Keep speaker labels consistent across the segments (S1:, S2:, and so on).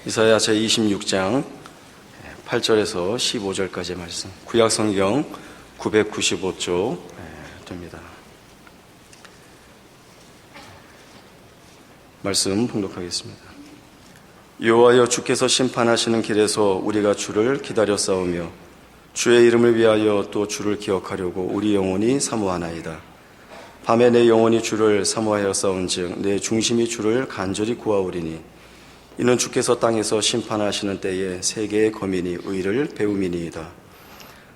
S1: 이사야 제26장 8절에서 15절까지의 말씀, 구약성경 995쪽 됩니다. 말씀 봉독하겠습니다. 여호와여, 주께서 심판하시는 길에서 우리가 주를 기다려 싸우며 주의 이름을 위하여 또 주를 기억하려고 우리 영혼이 사모하나이다. 밤에 내 영혼이 주를 사모하여 싸운즉 내 중심이 주를 간절히 구하오리니 이는 주께서 땅에서 심판하시는 때에 세계의 거민이 의를 배움이니이다.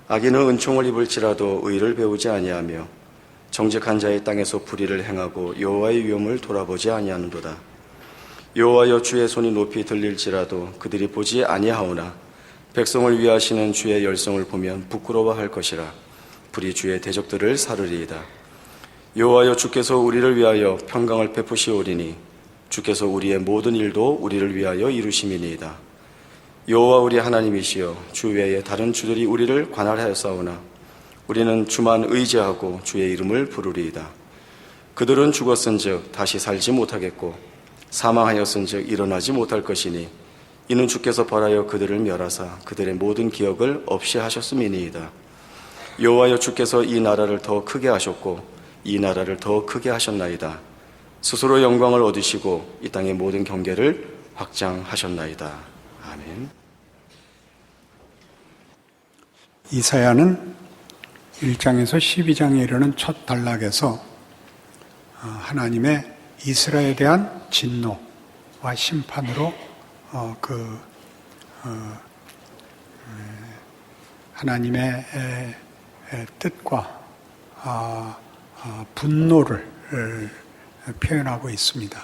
S1: 악인은 은총을 입을지라도 의를 배우지 아니하며 정직한 자의 땅에서 불의를 행하고 여호와의 위엄을 돌아보지 아니하는도다. 여호와여, 주의 손이 높이 들릴지라도 그들이 보지 아니하오나 백성을 위하시는 주의 열성을 보면 부끄러워할 것이라. 불이 주의 대적들을 사르리이다. 여호와여, 주께서 우리를 위하여 평강을 베푸시오리니 주께서 우리의 모든 일도 우리를 위하여 이루심이니이다. 여호와 우리 하나님이시여, 주 외에 다른 주들이 우리를 관할하였사오나 우리는 주만 의지하고 주의 이름을 부르리이다. 그들은 죽었은즉 다시 살지 못하겠고 사망하였은즉 일어나지 못할 것이니 이는 주께서 벌하여 그들을 멸하사 그들의 모든 기억을 없이 하셨음이니이다. 여호와여, 주께서 이 나라를 더 크게 하셨고 이 나라를 더 크게 하셨나이다. 스스로 영광을 얻으시고 이 땅의 모든 경계를 확장하셨나이다. 아멘.
S2: 이사야는 1장에서 12장에 이르는 첫 단락에서 하나님의 이스라엘에 대한 진노와 심판으로 하나님의 뜻과 분노를 표현하고 있습니다.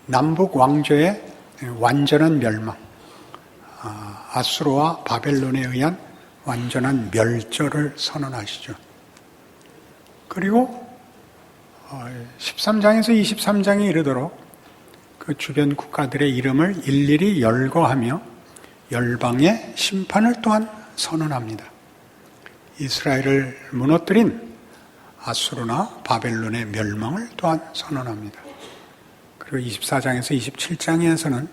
S2: 남북 왕조의 완전한 멸망, 아수르와 바벨론에 의한 완전한 멸절을 선언하시죠. 그리고 13장에서 23장에 이르도록 그 주변 국가들의 이름을 일일이 열거하며 열방의 심판을 또한 선언합니다. 이스라엘을 무너뜨린 아수르나 바벨론의 멸망을 또한 선언합니다. 그리고 24장에서 27장에서는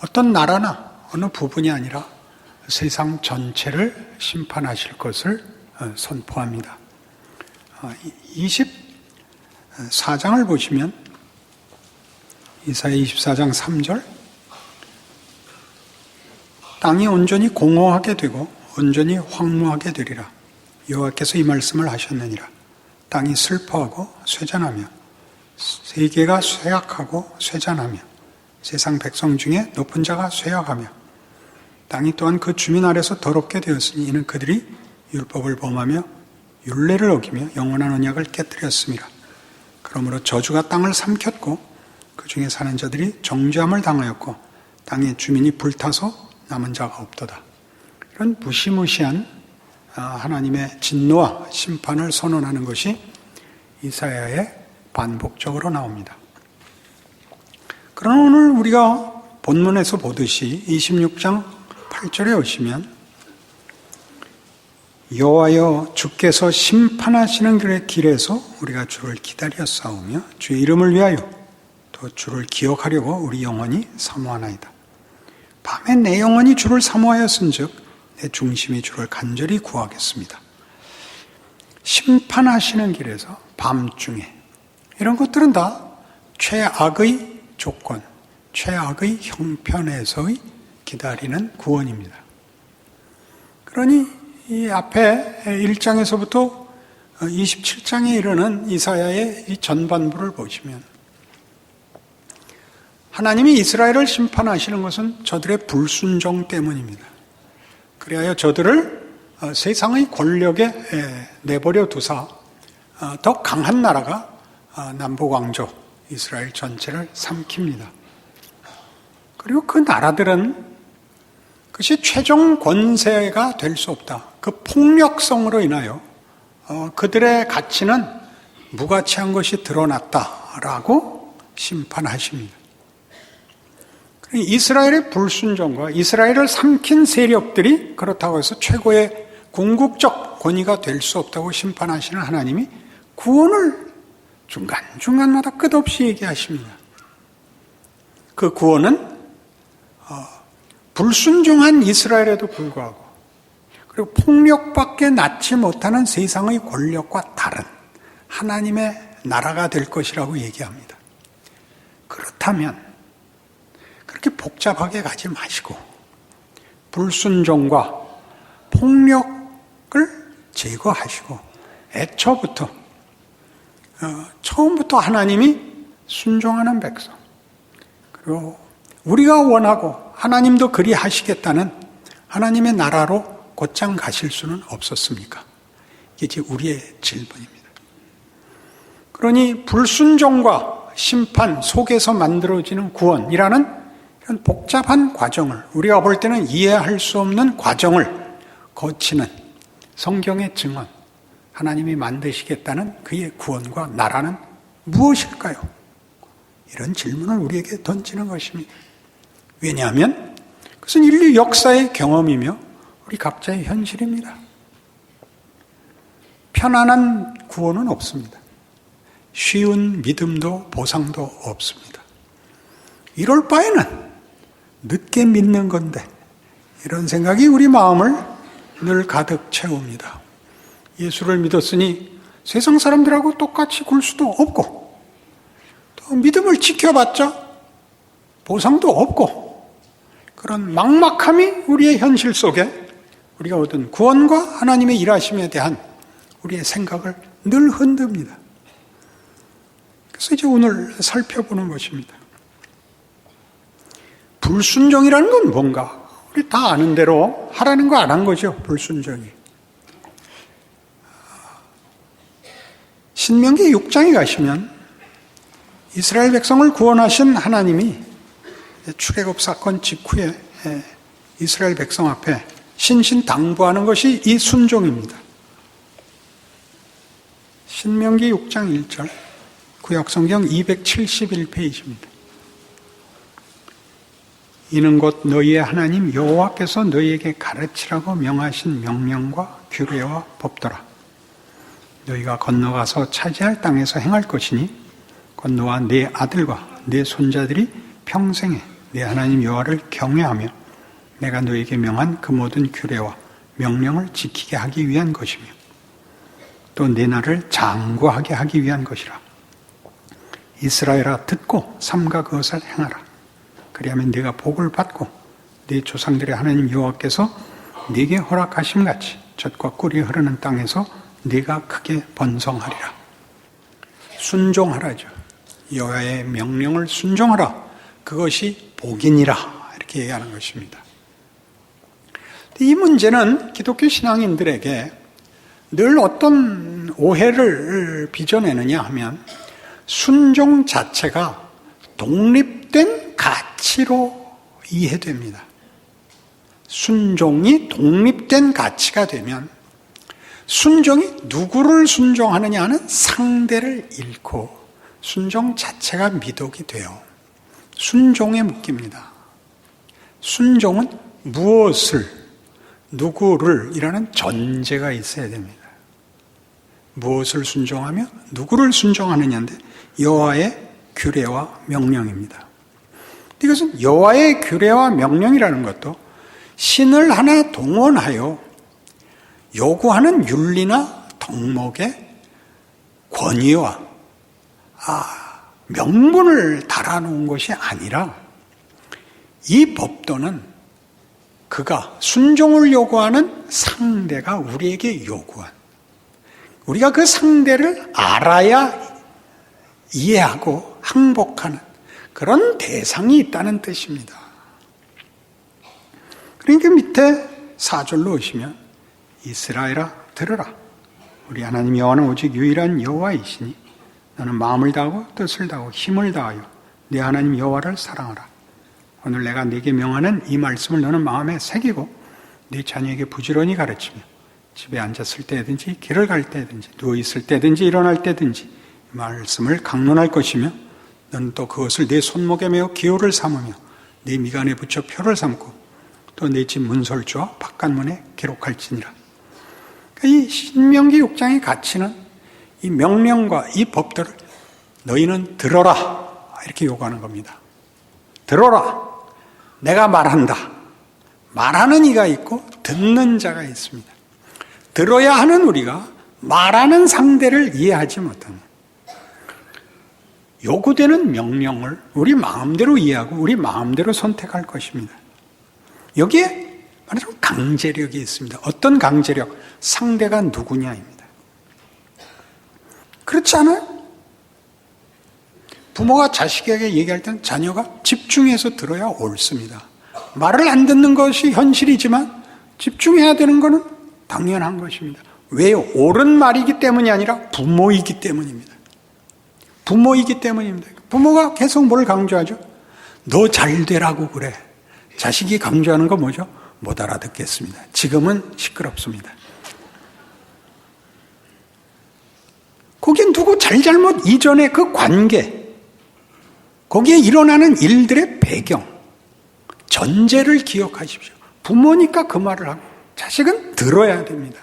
S2: 어떤 나라나 어느 부분이 아니라 세상 전체를 심판하실 것을 선포합니다. 24장을 보시면 이사야 24장 3절, 땅이 온전히 공허하게 되고 온전히 황무하게 되리라. 여호와께서 이 말씀을 하셨느니라. 땅이 슬퍼하고 쇠잔하며 세계가 쇠약하고 쇠잔하며 세상 백성 중에 높은 자가 쇠약하며 땅이 또한 그 주민 아래서 더럽게 되었으니 이는 그들이 율법을 범하며 율례를 어기며 영원한 언약을 깨뜨렸습니다. 그러므로 저주가 땅을 삼켰고 그 중에 사는 자들이 정죄함을 당하였고 땅의 주민이 불타서 남은 자가 없도다. 이런 무시무시한 하나님의 진노와 심판을 선언하는 것이 이사야에 반복적으로 나옵니다. 그러나 오늘 우리가 본문에서 보듯이 26장 8절에 오시면 여호와여, 주께서 심판하시는 길에서 우리가 주를 기다려 싸우며 주의 이름을 위하여 또 주를 기억하려고 우리 영혼이 사모하나이다. 밤에 내 영혼이 주를 사모하였은즉 내 중심이 주를 간절히 구하겠습니다. 심판하시는 길에서 밤중에 이런 것들은 다 최악의 조건, 최악의 형편에서의 기다리는 구원입니다. 그러니 이 앞에 1장에서부터 27장에 이르는 이사야의 이 전반부를 보시면 하나님이 이스라엘을 심판하시는 것은 저들의 불순종 때문입니다. 그리하여 저들을 세상의 권력에 내버려 두사 더 강한 나라가 남북왕조 이스라엘 전체를 삼킵니다. 그리고 그 나라들은 그것이 최종 권세가 될 수 없다. 그 폭력성으로 인하여 그들의 가치는 무가치한 것이 드러났다라고 심판하십니다. 이스라엘의 불순종과 이스라엘을 삼킨 세력들이 그렇다고 해서 최고의 궁극적 권위가 될 수 없다고 심판하시는 하나님이 구원을 중간중간마다 끝없이 얘기하십니다. 그 구원은 불순종한 이스라엘에도 불구하고, 그리고 폭력밖에 낳지 못하는 세상의 권력과 다른 하나님의 나라가 될 것이라고 얘기합니다. 그렇다면 그렇게 복잡하게 가지 마시고 불순종과 폭력을 제거하시고 애초부터 처음부터 하나님이 순종하는 백성, 그리고 우리가 원하고 하나님도 그리 하시겠다는 하나님의 나라로 곧장 가실 수는 없었습니까? 이게 이제 우리의 질문입니다. 그러니 불순종과 심판 속에서 만들어지는 구원이라는 이런 복잡한 과정을, 우리가 볼 때는 이해할 수 없는 과정을 거치는 성경의 증언, 하나님이 만드시겠다는 그의 구원과 나라는 무엇일까요? 이런 질문을 우리에게 던지는 것입니다. 왜냐하면 그것은 인류 역사의 경험이며 우리 각자의 현실입니다. 편안한 구원은 없습니다. 쉬운 믿음도 보상도 없습니다. 이럴 바에는 늦게 믿는 건데, 이런 생각이 우리 마음을 늘 가득 채웁니다. 예수를 믿었으니 세상 사람들하고 똑같이 굴 수도 없고, 또 믿음을 지켜봤자 보상도 없고, 그런 막막함이 우리의 현실 속에 우리가 얻은 구원과 하나님의 일하심에 대한 우리의 생각을 늘 흔듭니다. 그래서 이제 오늘 살펴보는 것입니다. 불순종이라는 건 뭔가? 우리 다 아는 대로 하라는 거 안 한 거죠, 불순종이. 신명기 6장에 가시면 이스라엘 백성을 구원하신 하나님이 출애굽 사건 직후에 이스라엘 백성 앞에 신신당부하는 것이 이 순종입니다. 신명기 6장 1절, 구약성경 271페이지입니다. 이는 곧 너희의 하나님 여호와께서 너희에게 가르치라고 명하신 명령과 규례와 법도라. 너희가 건너가서 차지할 땅에서 행할 것이니 곧 너와 네 아들과 네 손자들이 평생에 네 하나님 여호와를 경외하며 내가 너희에게 명한 그 모든 규례와 명령을 지키게 하기 위한 것이며 또 내 나를 장구하게 하기 위한 것이라. 이스라엘아 듣고 삼가 그것을 행하라. 그리하면 네가 복을 받고 네 조상들의 하나님 여호와께서 네게 허락하심 같이 젖과 꿀이 흐르는 땅에서 네가 크게 번성하리라. 순종하라죠. 여호와의 명령을 순종하라. 그것이 복이니라. 이렇게 얘기하는 것입니다. 이 문제는 기독교 신앙인들에게 늘 어떤 오해를 빚어내느냐 하면 순종 자체가 독립된 가치로 이해됩니다. 순종이 독립된 가치가 되면 순종이 누구를 순종하느냐 하는 상대를 잃고 순종 자체가 미덕이 돼요. 순종에 묶입니다. 순종은 무엇을, 누구를 이라는 전제가 있어야 됩니다. 무엇을 순종하며 누구를 순종하느냐인데 여호와의 규례와 명령입니다. 이것은 여호와의 규례와 명령이라는 것도 신을 하나 동원하여 요구하는 윤리나 덕목의 권위와 명분을 달아놓은 것이 아니라 이 법도는 그가 순종을 요구하는 상대가 우리에게 요구한, 우리가 그 상대를 알아야 이해하고 항복하는 그런 대상이 있다는 뜻입니다. 그러니까 밑에 4절로 오시면 이스라엘아 들으라. 우리 하나님 여호와는 오직 유일한 여호와이시니 너는 마음을 다하고 뜻을 다하고 힘을 다하여 네 하나님 여호와를 사랑하라. 오늘 내가 네게 명하는 이 말씀을 너는 마음에 새기고 네 자녀에게 부지런히 가르치며 집에 앉았을 때든지 길을 갈 때든지 누워있을 때든지 일어날 때든지 이 말씀을 강론할 것이며 너는 또 그것을 네 손목에 메어 기호를 삼으며 네 미간에 붙여 표를 삼고 또 네 집 문설주와 바깥문에 기록할지니라. 이 신명기 6장의 가치는 이 명령과 이 법들을 너희는 들어라. 이렇게 요구하는 겁니다. 들어라. 내가 말한다. 말하는 이가 있고 듣는 자가 있습니다. 들어야 하는 우리가 말하는 상대를 이해하지 못합니다. 요구되는 명령을 우리 마음대로 이해하고 우리 마음대로 선택할 것입니다. 여기에 말하자면 강제력이 있습니다. 어떤 강제력? 상대가 누구냐입니다. 그렇지 않아요? 부모가 자식에게 얘기할 때는 자녀가 집중해서 들어야 옳습니다. 말을 안 듣는 것이 현실이지만 집중해야 되는 것은 당연한 것입니다. 왜요? 옳은 말이기 때문이 아니라 부모이기 때문입니다. 부모이기 때문입니다. 부모가 계속 뭘 강조하죠? 너 잘 되라고 그래. 자식이 강조하는 거 뭐죠? 못 알아듣겠습니다. 지금은 시끄럽습니다. 거기에 누구 잘잘못 이전의 그 관계, 거기에 일어나는 일들의 배경, 전제를 기억하십시오. 부모니까 그 말을 하고 자식은 들어야 됩니다.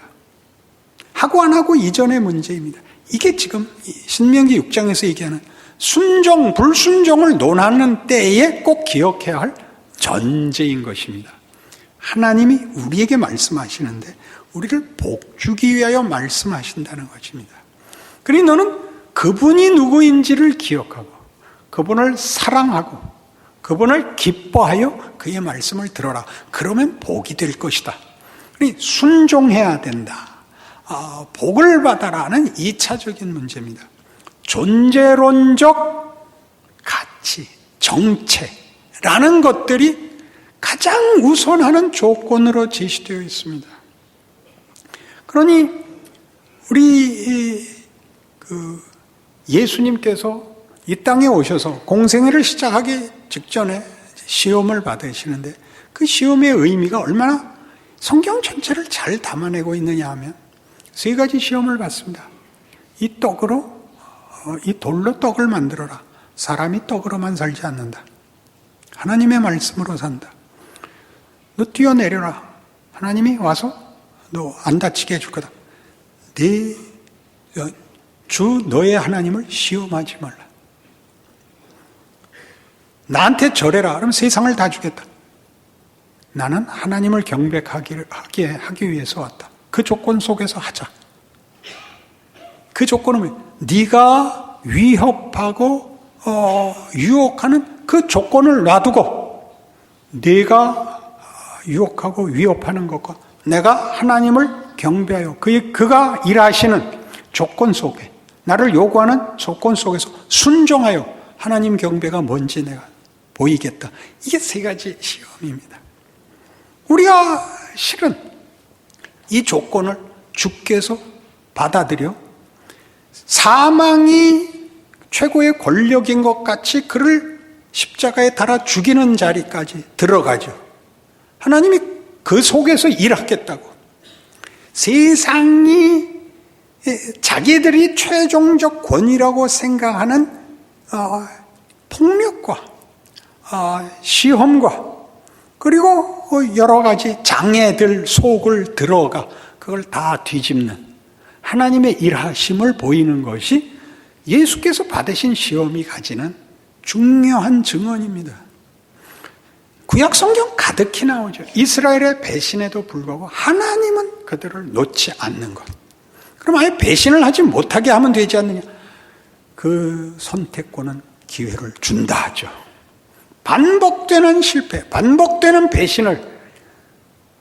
S2: 하고 안 하고 이전의 문제입니다. 이게 지금 신명기 6장에서 얘기하는 순종, 불순종을 논하는 때에 꼭 기억해야 할 전제인 것입니다. 하나님이 우리에게 말씀하시는데 우리를 복주기 위하여 말씀하신다는 것입니다. 그러니 너는 그분이 누구인지를 기억하고 그분을 사랑하고 그분을 기뻐하여 그의 말씀을 들어라. 그러면 복이 될 것이다. 그러니 순종해야 된다. 복을 받아라는 2차적인 문제입니다. 존재론적 가치, 정체라는 것들이 가장 우선하는 조건으로 제시되어 있습니다. 그러니 우리 예수님께서 이 땅에 오셔서 공생애를 시작하기 직전에 시험을 받으시는데 그 시험의 의미가 얼마나 성경 전체를 잘 담아내고 있느냐 하면 3가지 시험을 받습니다. 이 돌로 떡을 만들어라. 사람이 떡으로만 살지 않는다. 하나님의 말씀으로 산다. 너 뛰어내려라. 하나님이 와서 너 안 다치게 해줄 거다. 너의 하나님을 시험하지 말라. 나한테 절해라. 그럼 세상을 다 주겠다. 나는 하나님을 경배하게 하기 위해서 왔다. 그 조건 속에서 하자. 그 조건은 뭐예요? 네가 위협하고 유혹하는 그 조건을 놔두고 네가 유혹하고 위협하는 것과 내가 하나님을 경배하여 그가 일하시는 조건 속에 나를 요구하는 조건 속에서 순종하여 하나님 경배가 뭔지 내가 보이겠다. 이게 3가지 시험입니다. 우리가 실은 이 조건을 주께서 받아들여 사망이 최고의 권력인 것 같이 그를 십자가에 달아 죽이는 자리까지 들어가죠. 하나님이 그 속에서 일하겠다고. 세상이 자기들이 최종적 권위라고 생각하는 폭력과 시험과 그리고 여러 가지 장애들 속을 들어가 그걸 다 뒤집는 하나님의 일하심을 보이는 것이 예수께서 받으신 시험이 가지는 중요한 증언입니다. 구약 성경 가득히 나오죠. 이스라엘의 배신에도 불구하고 하나님은 그들을 놓지 않는 것. 그럼 아예 배신을 하지 못하게 하면 되지 않느냐? 그 선택권은 기회를 준다 하죠. 반복되는 실패, 반복되는 배신을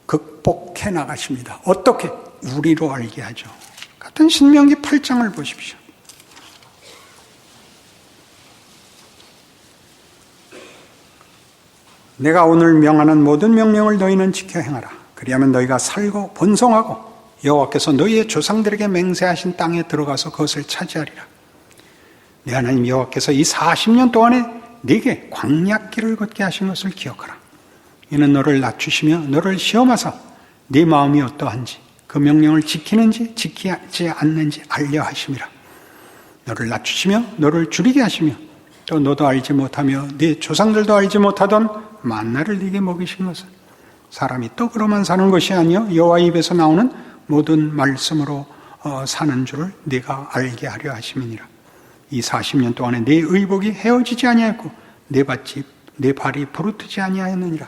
S2: 극복해 나가십니다. 어떻게? 우리로 알게 하죠. 같은 신명기 8장을 보십시오. 내가 오늘 명하는 모든 명령을 너희는 지켜 행하라. 그리하면 너희가 살고 번성하고 여호와께서 너희의 조상들에게 맹세하신 땅에 들어가서 그것을 차지하리라. 네 하나님 여호와께서 이 40년 동안에 네게 광야길을 걷게 하신 것을 기억하라. 이는 너를 낮추시며 너를 시험하사 네 마음이 어떠한지 그 명령을 지키는지 지키지 않는지 알려 하심이라. 너를 낮추시며 너를 줄이게 하시며 또 너도 알지 못하며 네 조상들도 알지 못하던 만나를 네게 먹이신 것은 사람이 떡으로만 사는 것이 아니요 여호와 입에서 나오는 모든 말씀으로 사는 줄을 네가 알게 하려 하심이니라. 이 40년 동안에 내 의복이 헤어지지 아니하였고 내 발이 부르트지 아니하였느니라.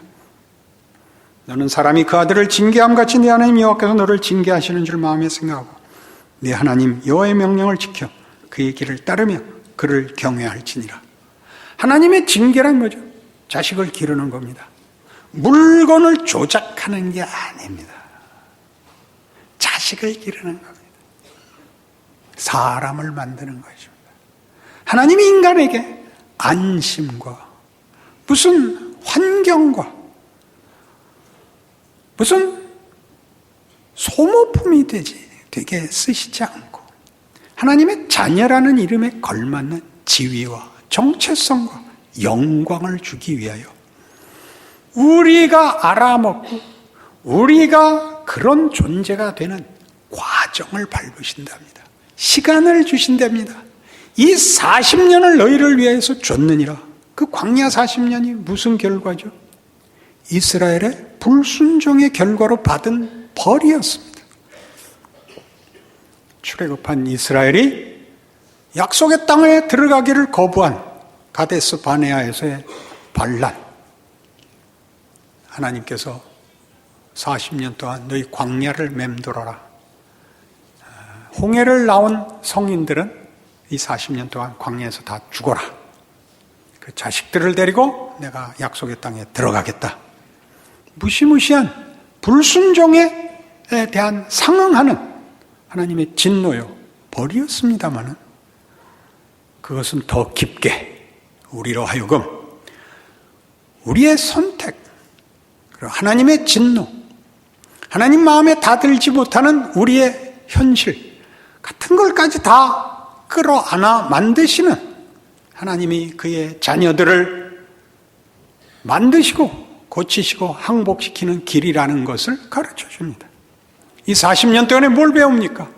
S2: 너는 사람이 그 아들을 징계함같이 내 하나님 여호와께서 너를 징계하시는 줄 마음에 생각하고 내 하나님 여호와의 명령을 지켜 그의 길을 따르며 그를 경외할지니라. 하나님의 징계란 뭐죠? 자식을 기르는 겁니다. 물건을 조작하는 게 아닙니다. 자식을 기르는 겁니다. 사람을 만드는 것입니다. 하나님이 인간에게 안심과 무슨 환경과 무슨 소모품이 되게 쓰시지 않고 하나님의 자녀라는 이름에 걸맞는 지위와 정체성과 영광을 주기 위하여 우리가 알아먹고 우리가 그런 존재가 되는 과정을 밟으신답니다. 시간을 주신답니다. 이 40년을 너희를 위해서 줬느니라. 그 광야 40년이 무슨 결과죠? 이스라엘의 불순종의 결과로 받은 벌이었습니다. 출애굽한 이스라엘이 약속의 땅에 들어가기를 거부한 가데스 바네아에서의 반란. 하나님께서 40년 동안 너희 광야를 맴돌아라. 홍해를 나온 성인들은 이 40년 동안 광야에서 다 죽어라. 그 자식들을 데리고 내가 약속의 땅에 들어가겠다. 무시무시한 불순종에 대한 상응하는 하나님의 진노요, 벌이었습니다마는 그것은 더 깊게 우리로 하여금 우리의 선택, 그리고 하나님의 진노, 하나님 마음에 다 들지 못하는 우리의 현실 같은 걸까지 다 끌어안아 만드시는 하나님이 그의 자녀들을 만드시고 고치시고 항복시키는 길이라는 것을 가르쳐 줍니다. 이 40년 동안에 뭘 배웁니까?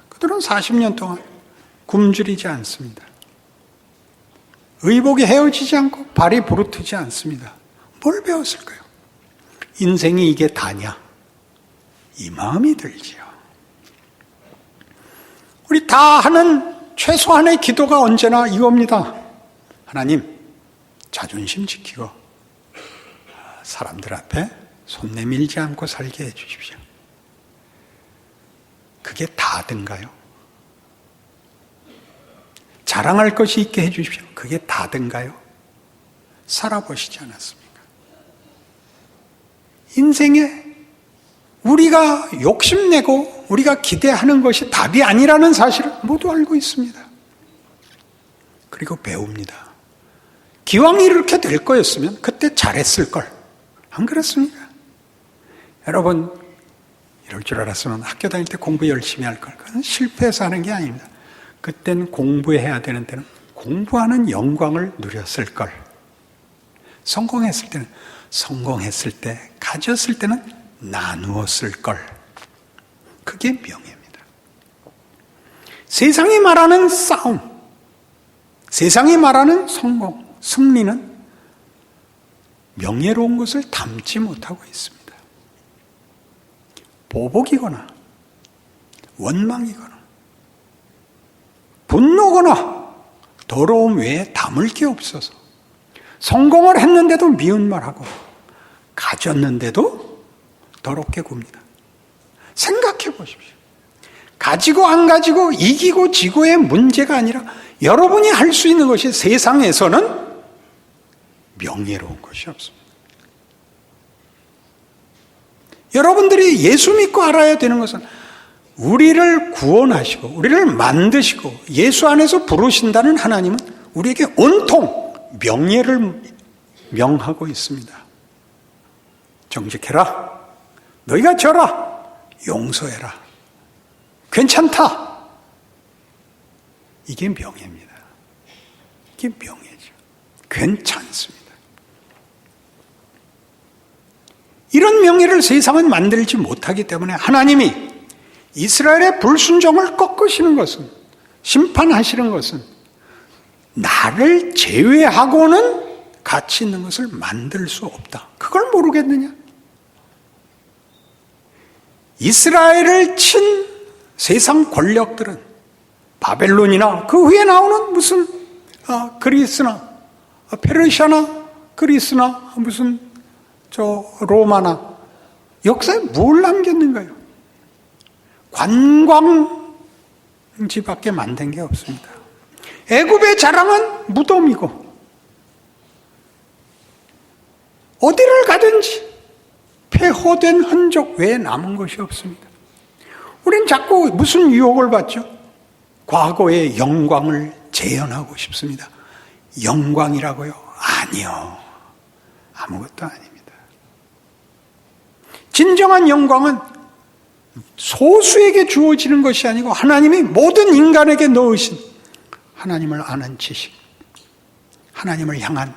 S2: 그들은 40년 동안 굶주리지 않습니다. 의복이 헤어지지 않고 발이 부르트지 않습니다. 뭘 배웠을까요? 인생이 이게 다냐? 이 마음이 들지요. 우리 다 하는 최소한의 기도가 언제나 이겁니다. 하나님, 자존심 지키고 사람들 앞에 손 내밀지 않고 살게 해주십시오. 그게 다든가요? 자랑할 것이 있게 해주십시오. 그게 다든가요? 살아보시지 않았습니까? 인생에 우리가 욕심내고 우리가 기대하는 것이 답이 아니라는 사실을 모두 알고 있습니다. 그리고 배웁니다. 기왕 이렇게 될 거였으면 그때 잘했을 걸. 안 그렇습니까? 여러분, 이럴 줄 알았으면 학교 다닐 때 공부 열심히 할 걸. 그건 실패해서 하는 게 아닙니다. 그때는 공부해야 되는 때는 공부하는 영광을 누렸을 걸. 성공했을 때, 가졌을 때는 나누었을 걸. 그게 명예입니다. 세상이 말하는 싸움, 세상이 말하는 성공, 승리는 명예로운 것을 담지 못하고 있습니다. 보복이거나 원망이거나 분노거나 더러움 외에 담을 게 없어서 성공을 했는데도 미운 말하고 가졌는데도 더럽게 굽니다. 생각해 보십시오. 가지고 안 가지고 이기고 지고의 문제가 아니라 여러분이 할 수 있는 것이 세상에서는 명예로운 것이 없습니다. 여러분들이 예수 믿고 알아야 되는 것은 우리를 구원하시고 우리를 만드시고 예수 안에서 부르신다는 하나님은 우리에게 온통 명예를 명하고 있습니다. 정직해라. 너희가 져라. 용서해라. 괜찮다. 이게 명예입니다. 이게 명예죠. 괜찮습니다. 이런 명예를 세상은 만들지 못하기 때문에 하나님이 이스라엘의 불순종을 꺾으시는 것은, 심판하시는 것은 나를 제외하고는 가치 있는 것을 만들 수 없다. 그걸 모르겠느냐? 이스라엘을 친 세상 권력들은 바벨론이나 그 후에 나오는 무슨 그리스나 페르시아나 그리스나 무슨 로마나 역사에 뭘 남겼는가요? 관광지밖에 만든 게 없습니다. 애굽의 자랑은 무덤이고 어디를 가든지 폐허된 흔적 외에 남은 것이 없습니다. 우린 자꾸 무슨 유혹을 받죠? 과거의 영광을 재현하고 싶습니다. 영광이라고요? 아니요. 아무것도 아닙니다. 진정한 영광은 소수에게 주어지는 것이 아니고 하나님이 모든 인간에게 넣으신 하나님을 아는 지식, 하나님을 향한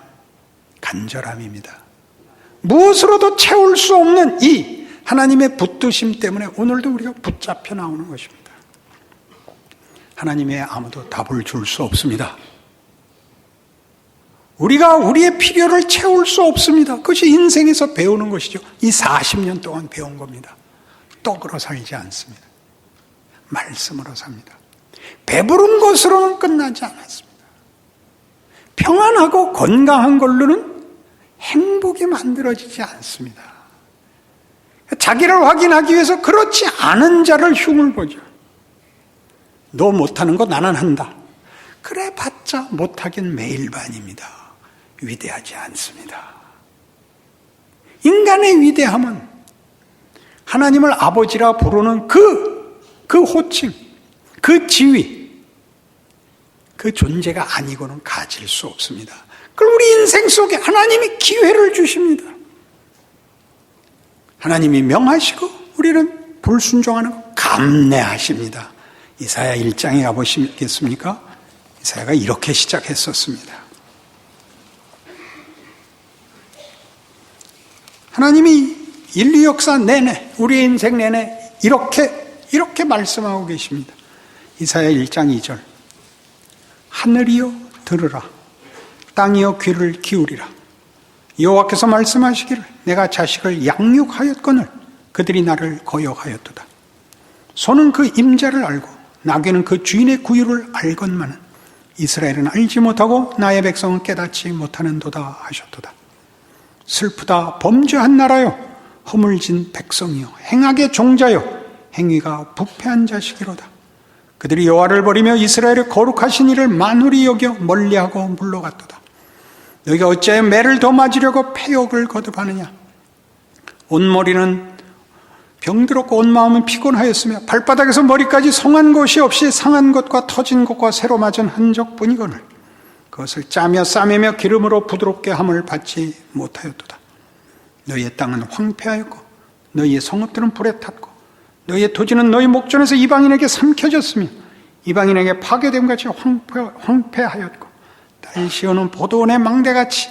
S2: 간절함입니다. 무엇으로도 채울 수 없는 이 하나님의 붙드심 때문에 오늘도 우리가 붙잡혀 나오는 것입니다. 하나님의 아무도 답을 줄 수 없습니다. 우리가 우리의 필요를 채울 수 없습니다. 그것이 인생에서 배우는 것이죠. 이 40년 동안 배운 겁니다. 떡으로 살지 않습니다. 말씀으로 삽니다. 배부른 것으로는 끝나지 않았습니다. 평안하고 건강한 걸로는 행복이 만들어지지 않습니다. 자기를 확인하기 위해서 그렇지 않은 자를 흉을 보죠. 너 못하는 거 나는 한다. 그래 봤자 못하긴 매일반입니다. 위대하지 않습니다. 인간의 위대함은 하나님을 아버지라 부르는 그 호칭, 그 지위, 그 존재가 아니고는 가질 수 없습니다. 그럼 우리 인생 속에 하나님이 기회를 주십니다. 하나님이 명하시고 우리는 불순종하는 거 감내하십니다. 이사야 1장에 가보시겠습니까? 이사야가 이렇게 시작했었습니다. 하나님이 인류 역사 내내, 우리 인생 내내 이렇게 말씀하고 계십니다. 이사야 1장 2절. 하늘이여 들으라. 땅이여 귀를 기울이라. 여호와께서 말씀하시기를 내가 자식을 양육하였거늘 그들이 나를 거역하였도다. 소는 그 임자를 알고 나귀는 그 주인의 구유를 알건만은 이스라엘은 알지 못하고 나의 백성은 깨닫지 못하는도다 하셨도다. 슬프다 범죄한 나라요 허물진 백성이요 행악의 종자요 행위가 부패한 자식이로다. 그들이 여호와를 버리며 이스라엘의 거룩하신 이를 만홀히 여겨 멀리하고 물러갔도다. 너희가 어찌하여 매를 더 맞으려고 패역을 거듭하느냐. 온 머리는 병들었고 온 마음은 피곤하였으며 발바닥에서 머리까지 성한 곳이 없이 상한 것과 터진 것과 새로 맞은 흔적뿐이거늘 그것을 짜며 싸매며 기름으로 부드럽게 함을 받지 못하였도다. 너희의 땅은 황폐하였고 너희의 성읍들은 불에 탔고 너희의 토지는 너희 목전에서 이방인에게 삼켜졌으며 이방인에게 파괴됨 같이 황폐하였고 딸 시어는 포도원의 망대같이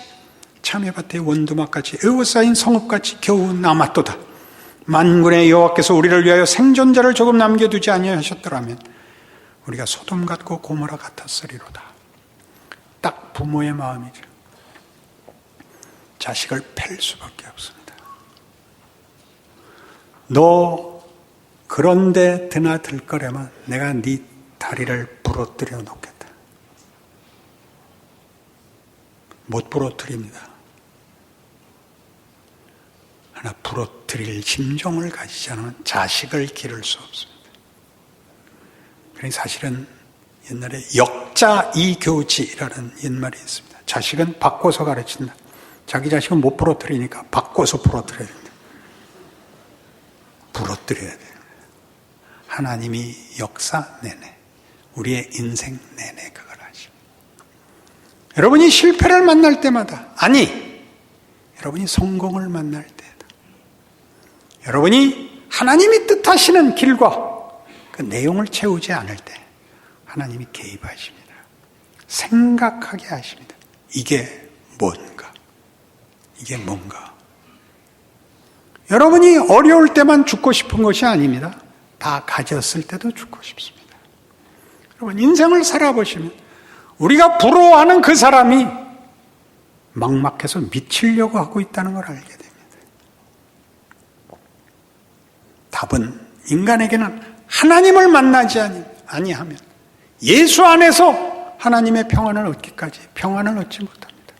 S2: 참외밭의 원두막같이 에워싸인 성읍같이 겨우 남았도다. 만군의 여호와께서 우리를 위하여 생존자를 조금 남겨두지 아니하셨더라면 우리가 소돔 같고 고모라 같았으리로다. 딱 부모의 마음이죠. 자식을 팰 수밖에 없습니다. 너 그런데 드나들 거라면 내가 네 다리를 부러뜨려 놓겠다. 못 부러뜨립니다. 하나 부러뜨릴 심정을 가지지 않으면 자식을 기를 수 없습니다. 그러니 사실은 옛날에 역자이교지라는 옛말이 있습니다. 자식은 바꿔서 가르친다. 자기 자식은 못 부러뜨리니까 바꿔서 부러뜨려야 된다. 부러뜨려야 돼요. 하나님이 역사 내내, 우리의 인생 내내 그걸 하십니다. 여러분이 실패를 만날 때마다, 아니, 여러분이 성공을 만날 때다. 여러분이 하나님이 뜻하시는 길과 그 내용을 채우지 않을 때 하나님이 개입하십니다. 생각하게 하십니다. 이게 뭔가? 이게 뭔가? 여러분이 어려울 때만 죽고 싶은 것이 아닙니다. 다 가졌을 때도 죽고 싶습니다. 여러분 인생을 살아보시면 우리가 부러워하는 그 사람이 막막해서 미치려고 하고 있다는 걸 알게 됩니다. 답은 인간에게는 하나님을 만나지 아니하면 예수 안에서 하나님의 평안을 얻기까지 평안을 얻지 못합니다.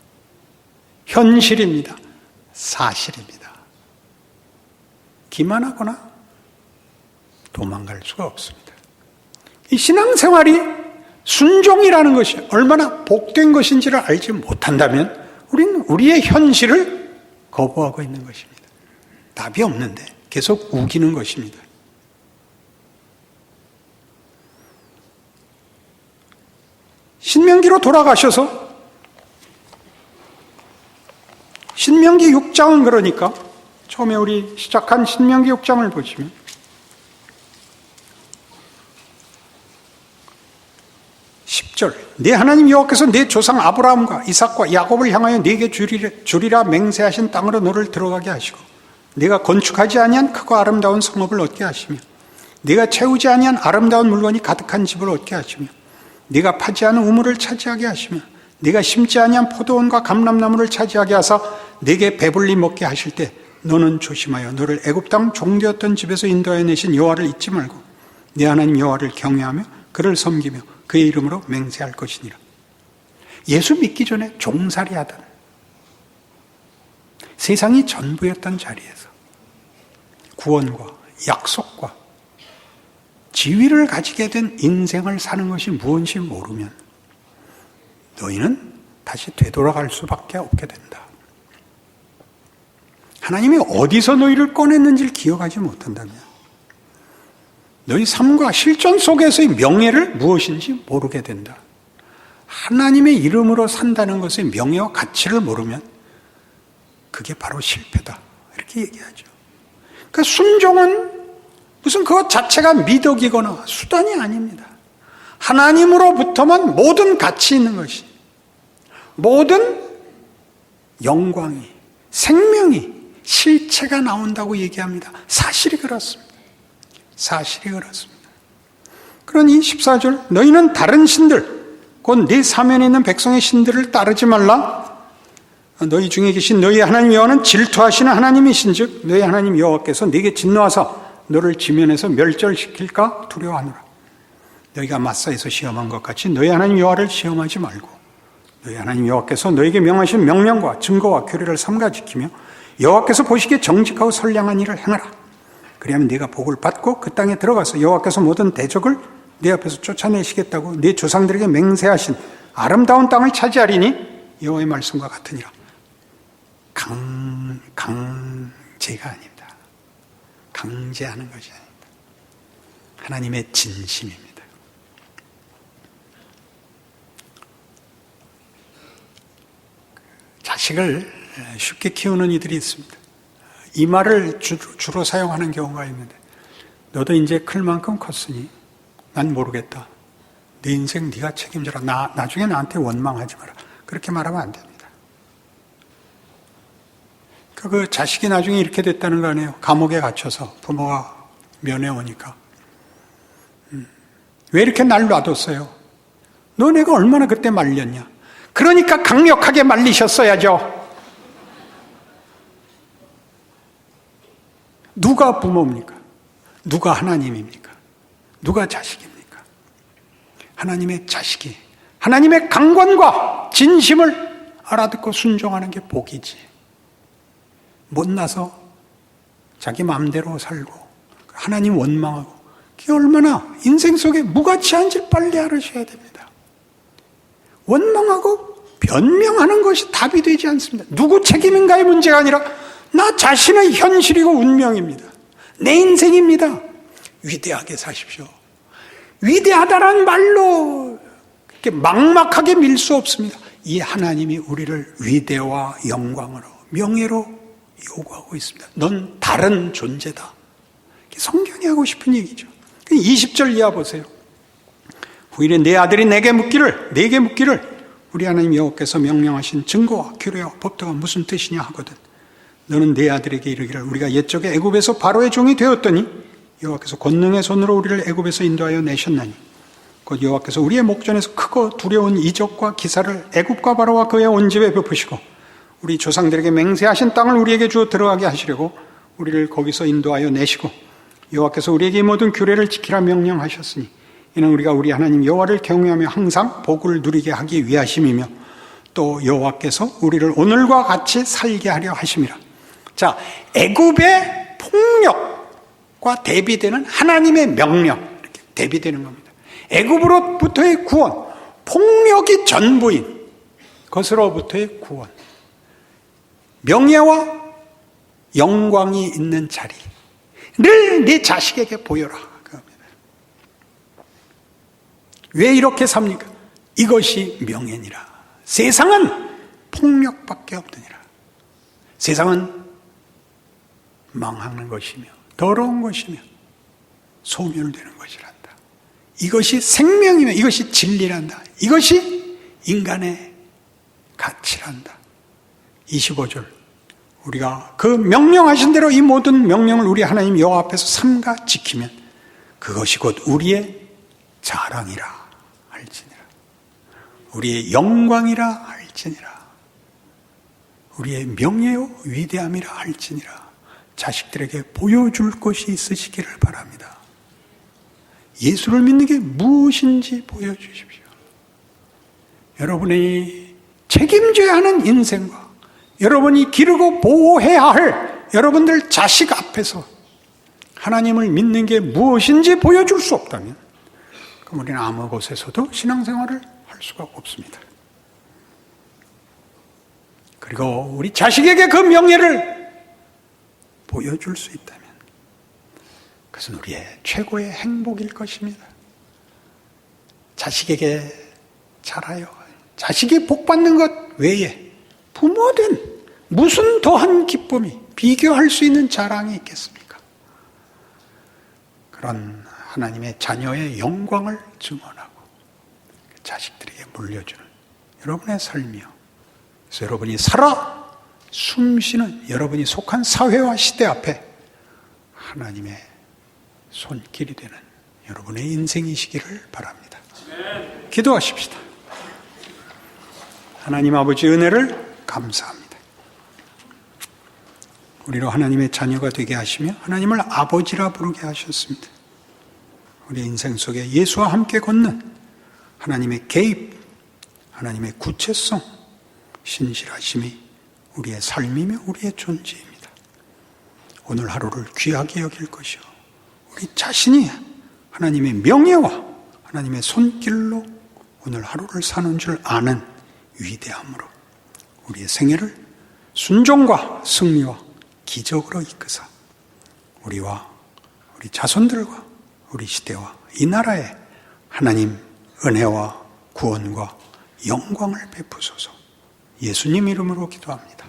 S2: 현실입니다. 사실입니다. 기만하거나 도망갈 수가 없습니다. 이 신앙생활이 순종이라는 것이 얼마나 복된 것인지를 알지 못한다면 우리는 우리의 현실을 거부하고 있는 것입니다. 답이 없는데 계속 우기는 것입니다. 신명기로 돌아가셔서 신명기 6장은 그러니까 처음에 우리 시작한 신명기 6장을 보시면 10절 네 하나님 여호와께서 네 조상 아브라함과 이삭과 야곱을 향하여 네게 주리라 맹세하신 땅으로 너를 들어가게 하시고 네가 건축하지 아니한 크고 아름다운 성읍을 얻게 하시며 네가 채우지 아니한 아름다운 물건이 가득한 집을 얻게 하시며 네가 파지 않은 우물을 차지하게 하시며 네가 심지 아니한 포도원과 감람나무를 차지하게 하사 네게 배불리 먹게 하실 때 너는 조심하여 너를 애굽 땅 종되었던 집에서 인도하여 내신 여호와를 잊지 말고 네 하나님 여호와를 경외하며 그를 섬기며 그의 이름으로 맹세할 것이니라. 예수 믿기 전에 종살이 하던 세상이 전부였던 자리에서 구원과 약속과 지위를 가지게 된 인생을 사는 것이 무엇인지 모르면 너희는 다시 되돌아갈 수밖에 없게 된다. 하나님이 어디서 너희를 꺼냈는지를 기억하지 못한다면 너희 삶과 실존 속에서의 명예를 무엇인지 모르게 된다. 하나님의 이름으로 산다는 것의 명예와 가치를 모르면 그게 바로 실패다. 이렇게 얘기하죠. 그러니까 순종은 무슨 그것 자체가 미덕이거나 수단이 아닙니다. 하나님으로부터만 모든 가치 있는 것이, 모든 영광이, 생명이, 실체가 나온다고 얘기합니다. 사실이 그렇습니다. 사실이 그렇습니다. 그러니 14절 너희는 다른 신들 곧 네 사면에 있는 백성의 신들을 따르지 말라. 너희 중에 계신 너희 하나님 여호와는 질투하시는 하나님이신즉 너희 하나님 여호와께서 네게 진노하사 너를 지면에서 멸절시킬까 두려워하노라. 너희가 맞사에서 시험한 것 같이 너희 하나님 여호와를 시험하지 말고 너희 하나님 여호와께서 너희에게 명하신 명령과 증거와 규례를 삼가 지키며 여호와께서 보시기에 정직하고 선량한 일을 행하라. 그리하면 네가 복을 받고 그 땅에 들어가서 여호와께서 모든 대적을 네 앞에서 쫓아내시겠다고 네 조상들에게 맹세하신 아름다운 땅을 차지하리니 여호와의 말씀과 같으니라. 강제가 아닙니다. 강제하는 것이 아닙니다. 하나님의 진심입니다. 자식을 쉽게 키우는 이들이 있습니다. 이 말을 주로 사용하는 경우가 있는데 너도 이제 클 만큼 컸으니 난 모르겠다. 네 인생 네가 책임져라. 나중에 나한테 원망하지 마라. 그렇게 말하면 안 됩니다. 그 자식이 나중에 이렇게 됐다는 거 아니에요. 감옥에 갇혀서 부모가 면회 오니까 왜 이렇게 날 놔뒀어요? 너 내가 얼마나 그때 말렸냐? 그러니까 강력하게 말리셨어야죠. 누가 부모입니까? 누가 하나님입니까? 누가 자식입니까? 하나님의 자식이 하나님의 강권과 진심을 알아듣고 순종하는 게 복이지. 못나서 자기 마음대로 살고 하나님 원망하고 그게 얼마나 인생 속에 무가치한지 빨리 알으셔야 됩니다. 원망하고 변명하는 것이 답이 되지 않습니다. 누구 책임인가의 문제가 아니라 나 자신의 현실이고 운명입니다. 내 인생입니다. 위대하게 사십시오. 위대하다란 말로 이렇게 막막하게 밀 수 없습니다. 이 하나님이 우리를 위대와 영광으로 명예로 요구하고 있습니다. 넌 다른 존재다. 성경이 하고 싶은 얘기죠. 20절 이하 보세요. 후일에 내 아들이 내게 묻기를 우리 하나님 여호와께서 명령하신 증거와 규례와 법도가 무슨 뜻이냐 하거든. 너는 내 아들에게 이르기를 우리가 옛적에 애굽에서 바로의 종이 되었더니 여호와께서 권능의 손으로 우리를 애굽에서 인도하여 내셨나니 곧 여호와께서 우리의 목전에서 크고 두려운 이적과 기사를 애굽과 바로와 그의 온 집에 베푸시고 우리 조상들에게 맹세하신 땅을 우리에게 주어 들어가게 하시려고 우리를 거기서 인도하여 내시고 여호와께서 우리에게 이 모든 규례를 지키라 명령하셨으니 이는 우리가 우리 하나님 여호와를 경외하며 항상 복을 누리게 하기 위하심이며 또 여호와께서 우리를 오늘과 같이 살게 하려 하심이라. 자, 애굽의 폭력과 대비되는 하나님의 명령, 이렇게 대비되는 겁니다. 애굽으로부터의 구원, 폭력이 전부인 것으로부터의 구원, 명예와 영광이 있는 자리를 네 자식에게 보여라. 왜 이렇게 삽니까? 이것이 명예니라. 세상은 폭력밖에 없느니라. 세상은 망하는 것이며 더러운 것이며 소멸되는 것이란다. 이것이 생명이며 이것이 진리란다. 이것이 인간의 가치란다. 25절, 우리가 그 명령하신 대로 이 모든 명령을 우리 하나님 여호와 앞에서 삼가 지키면 그것이 곧 우리의 자랑이라 할지니라. 우리의 영광이라 할지니라. 우리의 명예요 위대함이라 할지니라. 자식들에게 보여줄 것이 있으시기를 바랍니다. 예수를 믿는 게 무엇인지 보여주십시오. 여러분이 책임져야 하는 인생과 여러분이 기르고 보호해야 할 여러분들 자식 앞에서 하나님을 믿는 게 무엇인지 보여줄 수 없다면 그럼 우리는 아무 곳에서도 신앙생활을 할 수가 없습니다. 그리고 우리 자식에게 그 명예를 보여줄 수 있다면 그것은 우리의 최고의 행복일 것입니다. 자식에게 잘하여 자식이 복받는 것 외에 부모된 무슨 더한 기쁨이 비교할 수 있는 자랑이 있겠습니까? 그런 하나님의 자녀의 영광을 증언하고 자식들에게 물려주는 여러분의 삶이요. 그래서 여러분이 살아 숨쉬는 여러분이 속한 사회와 시대 앞에 하나님의 손길이 되는 여러분의 인생이시기를 바랍니다. 기도하십시다. 하나님 아버지 은혜를 감사합니다. 우리로 하나님의 자녀가 되게 하시며 하나님을 아버지라 부르게 하셨습니다. 우리 인생 속에 예수와 함께 걷는 하나님의 개입, 하나님의 구체성, 신실하심이 우리의 삶이며 우리의 존재입니다. 오늘 하루를 귀하게 여길 것이요 우리 자신이 하나님의 명예와 하나님의 손길로 오늘 하루를 사는 줄 아는 위대함으로 우리의 생애를 순종과 승리와 기적으로 이끄사 우리와 우리 자손들과 우리 시대와 이 나라에 하나님 은혜와 구원과 영광을 베푸소서. 예수님 이름으로 기도합니다.